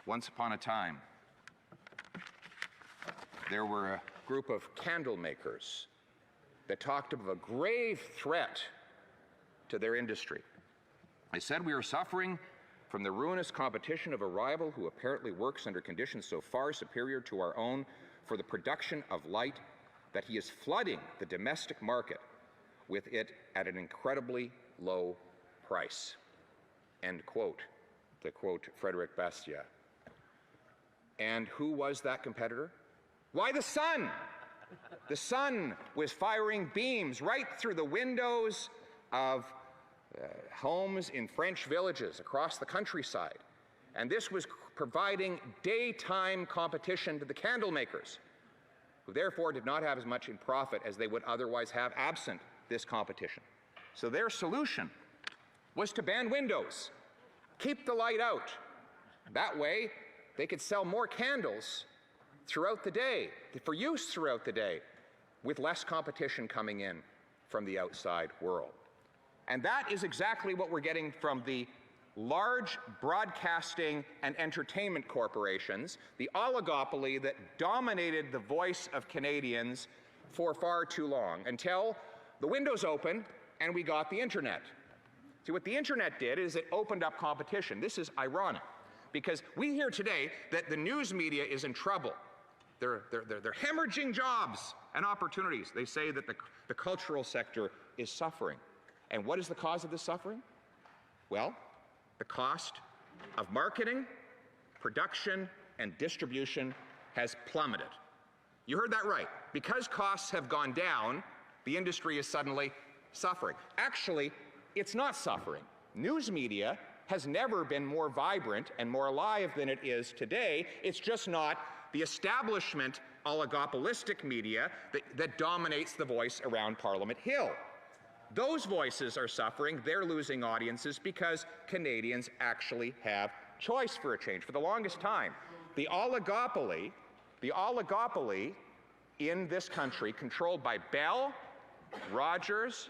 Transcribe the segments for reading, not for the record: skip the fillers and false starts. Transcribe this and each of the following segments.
Once upon a time, there were a group of candle makers that talked of a grave threat to their industry. They said, "We are suffering from the ruinous competition of a rival who apparently works under conditions so far superior to our own for the production of light that he is flooding the domestic market with it at an incredibly low price." End quote, to quote Frederick Bastiat. And who was that competitor? Why, the sun! The sun was firing beams right through the windows of homes in French villages across the countryside. And this was providing daytime competition to the candle makers, who therefore did not have as much in profit as they would otherwise have absent this competition. So their solution was to ban windows, keep the light out. That way, they could sell more candles throughout the day, for use throughout the day, with less competition coming in from the outside world. And that is exactly what we're getting from the large broadcasting and entertainment corporations, the oligopoly that dominated the voice of Canadians for far too long, until the windows opened and we got the internet. See, what the internet did is it opened up competition. This is ironic, because we hear today that the news media is in trouble. They're hemorrhaging jobs and opportunities. They say that the cultural sector is suffering. And what is the cause of this suffering? Well, the cost of marketing, production, and distribution has plummeted. You heard that right. Because costs have gone down, the industry is suddenly suffering. Actually, it's not suffering. News media has never been more vibrant and more alive than it is today. It's just not the establishment oligopolistic media that dominates the voice around Parliament Hill. Those voices are suffering. They're losing audiences because Canadians actually have choice for a change. For the longest time, the oligopoly in this country, controlled by Bell, Rogers,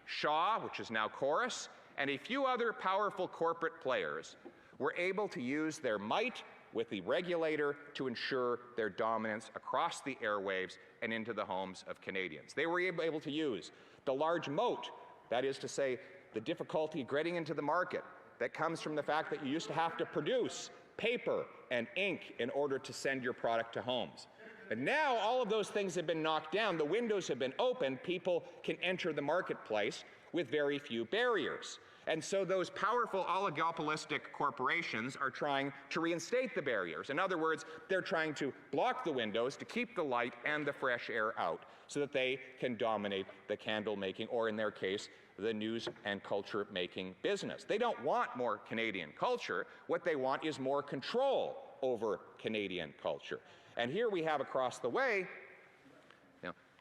Shaw, which is now Chorus, and a few other powerful corporate players, were able to use their might with the regulator to ensure their dominance across the airwaves and into the homes of Canadians. They were able to use the large moat, that is to say, the difficulty getting into the market that comes from the fact that you used to have to produce paper and ink in order to send your product to homes. But now all of those things have been knocked down, the windows have been opened, people can enter the marketplace with very few barriers. And so those powerful oligopolistic corporations are trying to reinstate the barriers. In other words, they're trying to block the windows to keep the light and the fresh air out so that they can dominate the candle making, or in their case, the news and culture making business. They don't want more Canadian culture. What they want is more control over Canadian culture. And here we have across the way,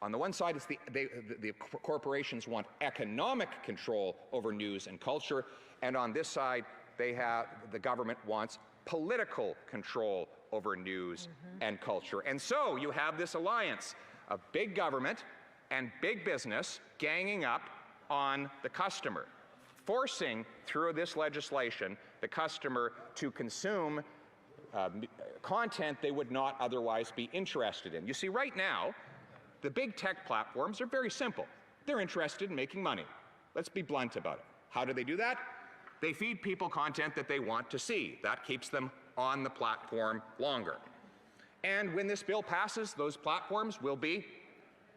on the one side, it's the corporations want economic control over news and culture, and on this side, the government wants political control over news and culture. And so you have this alliance of big government and big business ganging up on the customer, forcing through this legislation the customer to consume content they would not otherwise be interested in. You see, right now, the big tech platforms are very simple. They're interested in making money. Let's be blunt about it. How do they do that? They feed people content that they want to see. That keeps them on the platform longer. And when this bill passes, those platforms will be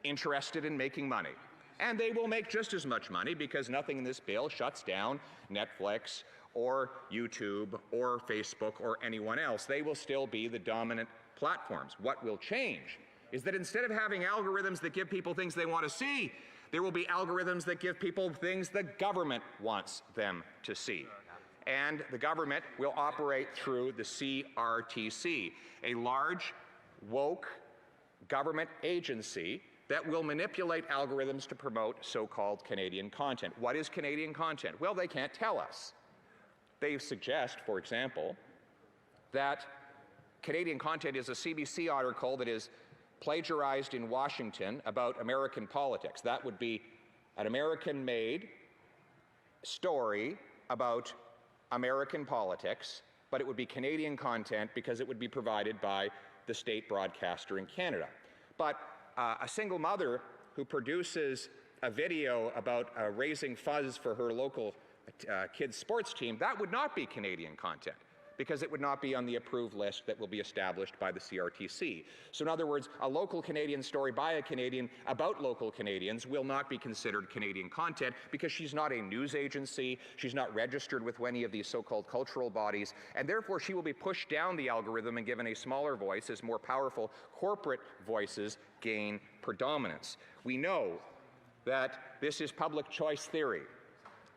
interested in making money. And they will make just as much money, because nothing in this bill shuts down Netflix or YouTube or Facebook or anyone else. They will still be the dominant platforms. What will change is that instead of having algorithms that give people things they want to see, there will be algorithms that give people things the government wants them to see. And the government will operate through the CRTC, a large, woke government agency that will manipulate algorithms to promote so-called Canadian content. What is Canadian content? Well, they can't tell us. They suggest, for example, that Canadian content is a CBC article that is plagiarized in Washington about American politics. That would be an American-made story about American politics but it would be Canadian content because it would be provided by the state broadcaster in Canada. But a single mother who produces a video about raising funds for her local kids' sports team, that would not be Canadian content, because it would not be on the approved list that will be established by the CRTC. So in other words, a local Canadian story by a Canadian about local Canadians will not be considered Canadian content because she's not a news agency, she's not registered with any of these so-called cultural bodies, and therefore she will be pushed down the algorithm and given a smaller voice as more powerful corporate voices gain predominance. We know that this is public choice theory.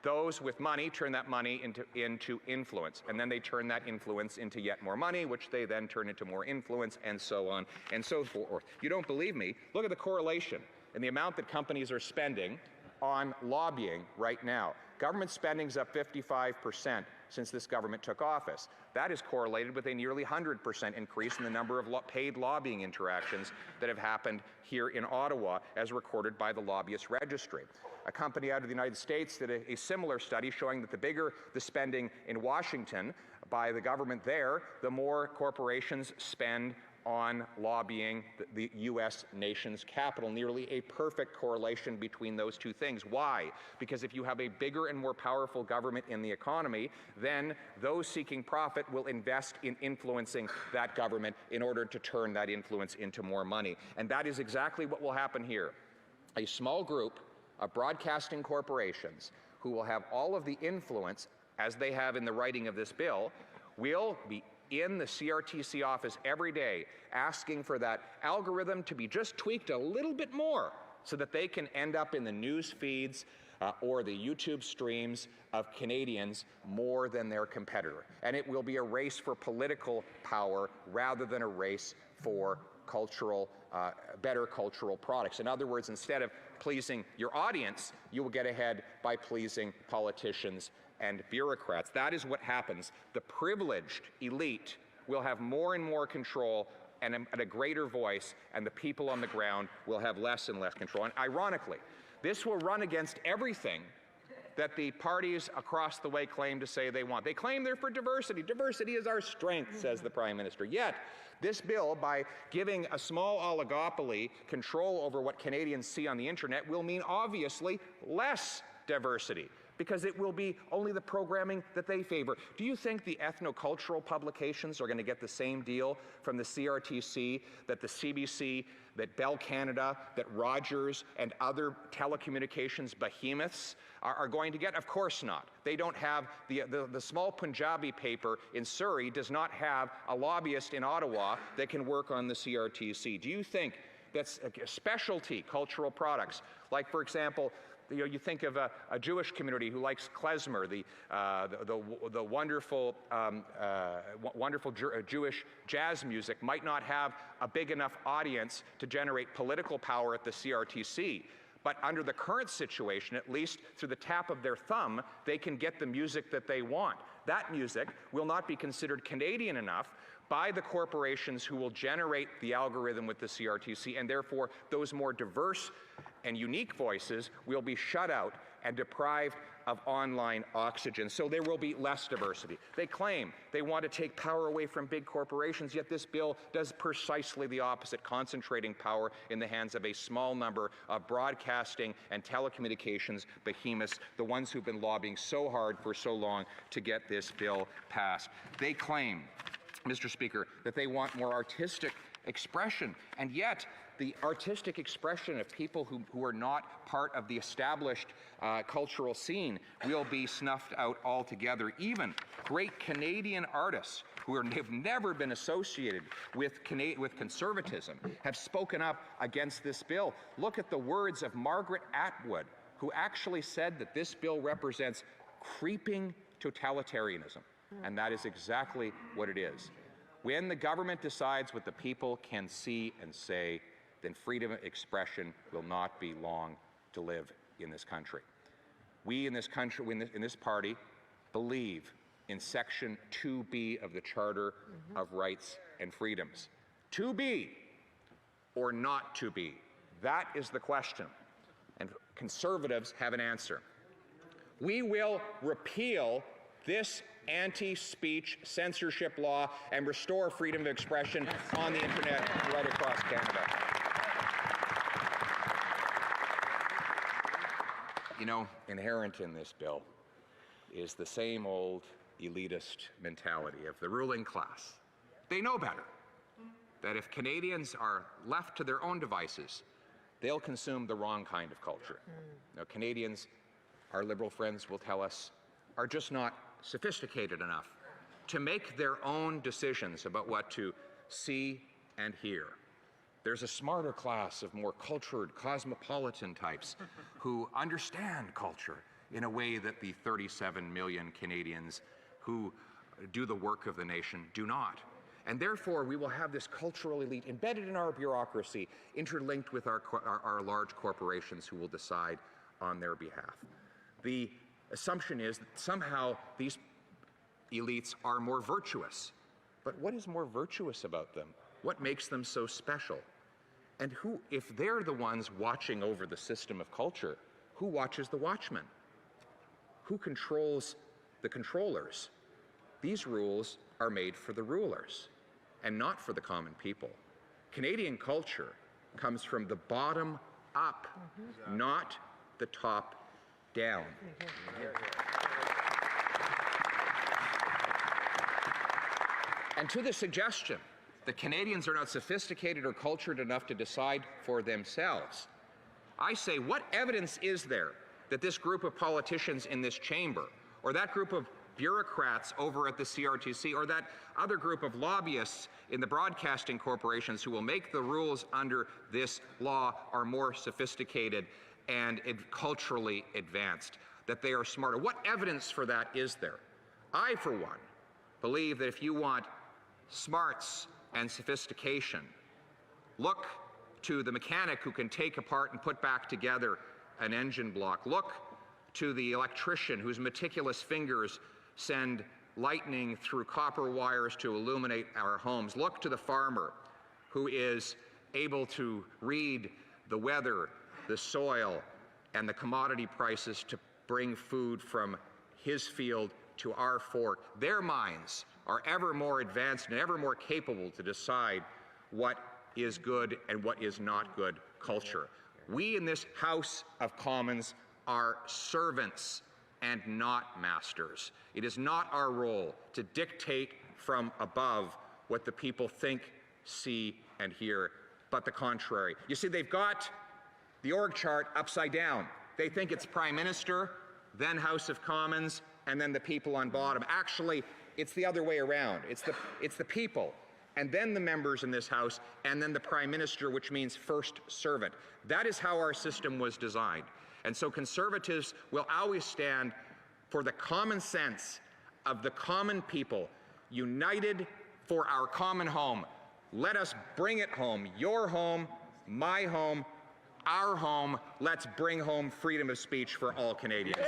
Those with money turn that money into influence, and then they turn that influence into yet more money, which they then turn into more influence, and so on and so forth. You don't believe me? Look at the correlation in the amount that companies are spending on lobbying right now. Government spending's up 55% since this government took office. That is correlated with a nearly 100% increase in the number of paid lobbying interactions that have happened here in Ottawa, as recorded by the Lobbyist Registry. A company out of the United States did a similar study showing that the bigger the spending in Washington by the government there, the more corporations spend on lobbying the U.S. nation's capital. Nearly a perfect correlation between those two things. Why? Because if you have a bigger and more powerful government in the economy, then those seeking profit will invest in influencing that government in order to turn that influence into more money. And that is exactly what will happen here. A small group of broadcasting corporations who will have all of the influence, as they have in the writing of this bill, will be in the CRTC office every day asking for that algorithm to be just tweaked a little bit more so that they can end up in the news feeds or the YouTube streams of Canadians more than their competitor. And it will be a race for political power rather than a race for cultural, better cultural products. In other words, instead of pleasing your audience, you will get ahead by pleasing politicians and bureaucrats. That is what happens. The privileged elite will have more and more control and a greater voice, and the people on the ground will have less and less control. And ironically, this will run against everything that the parties across the way claim to say they want. They claim they're for diversity. Diversity is our strength, says the Prime Minister. Yet, this bill, by giving a small oligopoly control over what Canadians see on the internet, will mean obviously less diversity, because it will be only the programming that they favor. Do you think the ethnocultural publications are going to get the same deal from the CRTC that the CBC, that Bell Canada, that Rogers, and other telecommunications behemoths are going to get? Of course not. They don't have, the small Punjabi paper in Surrey does not have a lobbyist in Ottawa that can work on the CRTC. Do you think that specialty cultural products, like, for example, you think of a Jewish community who likes klezmer, the wonderful, wonderful Jewish jazz music, might not have a big enough audience to generate political power at the CRTC. But under the current situation, at least through the tap of their thumb, they can get the music that they want. That music will not be considered Canadian enough by the corporations who will generate the algorithm with the CRTC, and therefore those more diverse and unique voices will be shut out and deprived of online oxygen. So there will be less diversity. They claim they want to take power away from big corporations, yet this bill does precisely the opposite, concentrating power in the hands of a small number of broadcasting and telecommunications behemoths, the ones who've been lobbying so hard for so long to get this bill passed. They claim, Mr. Speaker, that they want more artistic expression, and yet the artistic expression of people who are not part of the established cultural scene will be snuffed out altogether. Even great Canadian artists who have never been associated with conservatism have spoken up against this bill. Look at the words of Margaret Atwood, who actually said that this bill represents creeping totalitarianism. And that is exactly what it is. When the government decides what the people can see and say, then freedom of expression will not be long to live in this country. We in this country, in this party, believe in Section 2B of the Charter of Rights and Freedoms. To be or not to be? That is the question. And conservatives have an answer. We will repeal this anti-speech censorship law and restore freedom of expression on the internet right across Canada. You know, inherent in this bill is the same old elitist mentality of the ruling class. They know better, that if Canadians are left to their own devices, they'll consume the wrong kind of culture. Now, Canadians, our Liberal friends will tell us, are just not sophisticated enough to make their own decisions about what to see and hear. There's a smarter class of more cultured, cosmopolitan types who understand culture in a way that the 37 million Canadians who do the work of the nation do not. And therefore, we will have this cultural elite embedded in our bureaucracy, interlinked with our large corporations who will decide on their behalf. The assumption is that somehow these elites are more virtuous. But what is more virtuous about them? What makes them so special? And who, if they're the ones watching over the system of culture, who watches the watchmen? Who controls the controllers? These rules are made for the rulers and not for the common people. Canadian culture comes from the bottom up, not the top down. And to the suggestion that Canadians are not sophisticated or cultured enough to decide for themselves, I say, what evidence is there that this group of politicians in this chamber, or that group of bureaucrats over at the CRTC, or that other group of lobbyists in the broadcasting corporations who will make the rules under this law are more sophisticated and culturally advanced, that they are smarter? What evidence for that is there? I, for one, believe that if you want smarts and sophistication, look to the mechanic who can take apart and put back together an engine block. Look to the electrician whose meticulous fingers send lightning through copper wires to illuminate our homes. Look to the farmer who is able to read the weather, the soil, and the commodity prices to bring food from his field to our fork. Their minds are ever more advanced and ever more capable to decide what is good and what is not good culture. We in this House of Commons are servants and not masters. It is not our role to dictate from above what the people think, see, and hear, but the contrary. You see, they've got the org chart upside down. They think it's Prime Minister, then House of Commons, and then the people on bottom. Actually, it's the other way around. It's the people, and then the members in this House, and then the Prime Minister, which means first servant. That is how our system was designed. And so Conservatives will always stand for the common sense of the common people, united for our common home. Let us bring it home. Your home, my home, our home. Let's bring home freedom of speech for all Canadians.